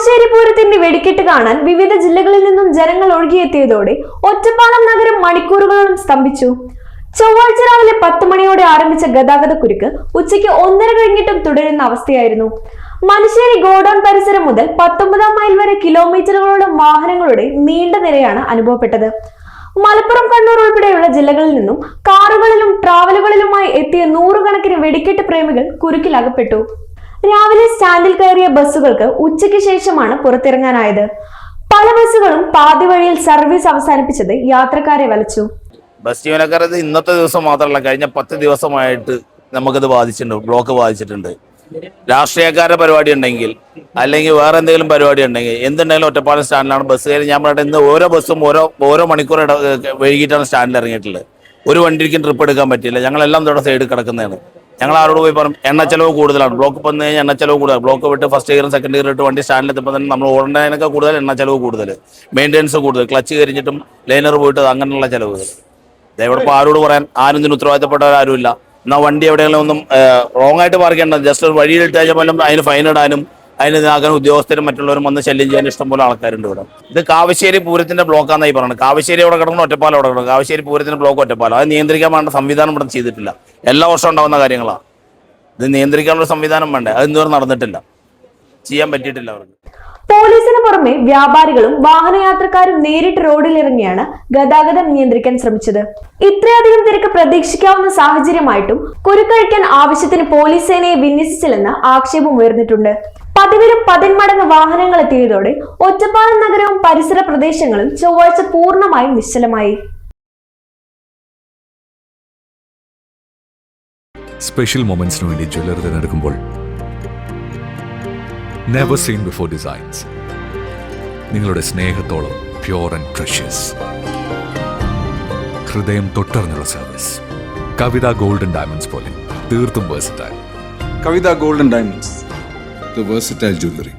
കാവശ്ശേരി പൂരത്തിന്റെ വെടിക്കെട്ട് കാണാൻ വിവിധ ജില്ലകളിൽ നിന്നും ജനങ്ങൾ ഒഴുകിയെത്തിയതോടെ ഒറ്റപ്പാലം നഗരം മണിക്കൂറുകളോളം സ്തംഭിച്ചു. ചൊവ്വാഴ്ച രാവിലെ 10 മണിയോടെ ആരംഭിച്ച ഗതാഗത കുരുക്ക് ഉച്ചയ്ക്ക് 1:30 കഴിഞ്ഞിട്ടും തുടരുന്ന അവസ്ഥയായിരുന്നു. മനുശ്ശേരി ഗോഡൌൺ പരിസരം മുതൽ 19 മൈൽ വരെ കിലോമീറ്ററുകളോളം വാഹനങ്ങളുടെ നീണ്ട നിരയാണ് അനുഭവപ്പെട്ടത്. മലപ്പുറം, കണ്ണൂർ ഉൾപ്പെടെയുള്ള ജില്ലകളിൽ നിന്നും കാറുകളിലും ട്രാവലുകളിലുമായി എത്തിയ 100 കണക്കിന് വെടിക്കെട്ട് പ്രേമികൾ കുരുക്കിലകപ്പെട്ടു. രാവിലെ സ്റ്റാൻഡിൽ കയറിയ ബസ്സുകൾക്ക് ഉച്ചയ്ക്ക് ശേഷമാണ് പുറത്തിറങ്ങാനായത്. പല ബസ്സുകളും പാതി വഴിയിൽ സർവീസ് അവസാനിപ്പിച്ചത് യാത്രക്കാരെ വലച്ചു. ബസ് ജീവനക്കാരത് ഇന്നത്തെ ദിവസം മാത്രമല്ല, കഴിഞ്ഞ 10 ദിവസമായിട്ട് നമുക്കിത് ബാധിച്ചിട്ടുണ്ട്, ബ്ലോക്ക് ബാധിച്ചിട്ടുണ്ട്. രാഷ്ട്രീയക്കാരുടെ പരിപാടി ഉണ്ടെങ്കിൽ അല്ലെങ്കിൽ വേറെ എന്തെങ്കിലും പരിപാടി ഉണ്ടെങ്കിൽ എന്തുണ്ടെങ്കിലും ഒറ്റപ്പാലം സ്റ്റാൻഡിലാണ് ബസ് കയറി. ഞാൻ പറഞ്ഞിട്ട് ഇന്ന് ഓരോ ബസ്സും ഓരോ മണിക്കൂർ വൈകിട്ടാണ് സ്റ്റാൻഡിൽ ഇറങ്ങിയിട്ടുള്ളത്. ഒരു വണ്ടിക്കും ട്രിപ്പ് എടുക്കാൻ പറ്റില്ല. ഞങ്ങളെല്ലാം ഇവിടെ സൈഡിൽ കിടക്കുന്നതാണ്. ഞങ്ങൾ ആരോട് പോയി പറഞ്ഞു എണ്ണ ചെലവ് കൂടുതലാണ്, ബ്ലോക്ക് വന്നു കഴിഞ്ഞാൽ എണ്ണ ചെലവ് കൂടുതലാണ്. ബ്ലോക്ക് വിട്ട് ഫസ്റ്റ് ഗിയറും സെക്കൻഡ് ഗിയർ ഇട്ട് വണ്ടി സ്റ്റാൻഡിലെത്തുമ്പോൾ തന്നെ നമ്മൾ ഓടേണ്ടതിനൊക്കെ കൂടുതൽ എണ്ണ ചെലവ് കൂടുതൽ, മെയിൻ്റെനൻസ് കൂടുതൽ, ക്ലച്ച് കരിഞ്ഞിട്ടും ലൈനർ പോയിട്ട് അങ്ങനെയുള്ള ചെലവുകൾ. ഇവിടെ ഇപ്പോൾ ആരോട് പറയാൻ ആരും ഇതിന് ഉത്തരവാദിത്തപ്പെട്ടവരാരുമില്ല. എന്നാൽ വണ്ടി എവിടെയെങ്കിലും ഒന്നും റോങ് ആയിട്ട് പാർക്ക് ചെയ്യേണ്ടത്, ജസ്റ്റ് ഒരു വഴിയിലിട്ട് കഴിഞ്ഞാൽ അതിന് ഫൈൻ ഇടാനും അതിന് ഇതാക്കാൻ ഉദ്യോഗസ്ഥരും മറ്റുള്ളവരും വന്ന് ശല്യം ചെയ്യാൻ ഇഷ്ടംപോലെ ആൾക്കാരുണ്ട് ഇവിടെ. ഇത് കാവശ്ശേരി പൂരത്തിന്റെ ബ്ലോക്കാന്നായി പറയുന്നത്. കാവശ്ശേരി അവിടെ കിടക്കണം, ഒറ്റപ്പാലം അവിടെ കിടക്കണം. കാവശ്ശേരി പൂരത്തിന്റെ ബ്ലോക്ക് ഒറ്റപ്പാലം. അത് നിയന്ത്രിക്കാൻ വേണ്ട സംവിധാനം ഇവിടെ ചെയ്തിട്ടില്ല. എല്ലാ വർഷവും ഉണ്ടാകുന്ന കാര്യങ്ങളാണ്. ഇത് നിയന്ത്രിക്കാനുള്ള സംവിധാനം വേണ്ടേ, അത് ഇന്നുവരെ നടന്നിട്ടില്ല, ചെയ്യാൻ പറ്റിയിട്ടില്ല അവർക്ക്. പോലീസിന് പുറമെ വ്യാപാരികളും വാഹനയാത്രക്കാരും നേരിട്ട് റോഡിലിറങ്ങിയാണ് ഗതാഗതം നിയന്ത്രിക്കാൻ ശ്രമിച്ചത്. ഇത്രയധികം തിരക്ക് പ്രതീക്ഷിക്കാവുന്ന സാഹചര്യമായിട്ടും കുരുക്കഴിക്കാൻ ആവശ്യത്തിന് പോലീസ് സേനയെ വിന്യസിച്ചില്ലെന്ന് ആക്ഷേപം ഉയർന്നിട്ടുണ്ട്. പതിവിലും 10 മടങ്ങ് വാഹനങ്ങൾ എത്തിയതോടെ ഒറ്റപ്പാലം നഗരവും പരിസര പ്രദേശങ്ങളും ചൊവ്വാഴ്ച പൂർണ്ണമായും നിശ്ചലമായി. സ്പെഷ്യൽ മൊമെന്റ്സിന് വേണ്ടി ജ്വല്ലറി തിരഞ്ഞെടുക്കുമ്പോൾ നെവർ സീൻ ബിഫോർ ഡിസൈൻസ് നിങ്ങളുടെ സ്നേഹത്തോളം പ്യൂർ ആൻഡ് പ്രഷ്യസ്, ഹൃദയം തൊട്ടറിഞ്ഞുള്ള സർവീസ്. കവിത ഗോൾഡൻ ഡയമണ്ട്സ് പോലെ തീർത്തും versatile. Kavitha golden diamonds, the versatile jewelry.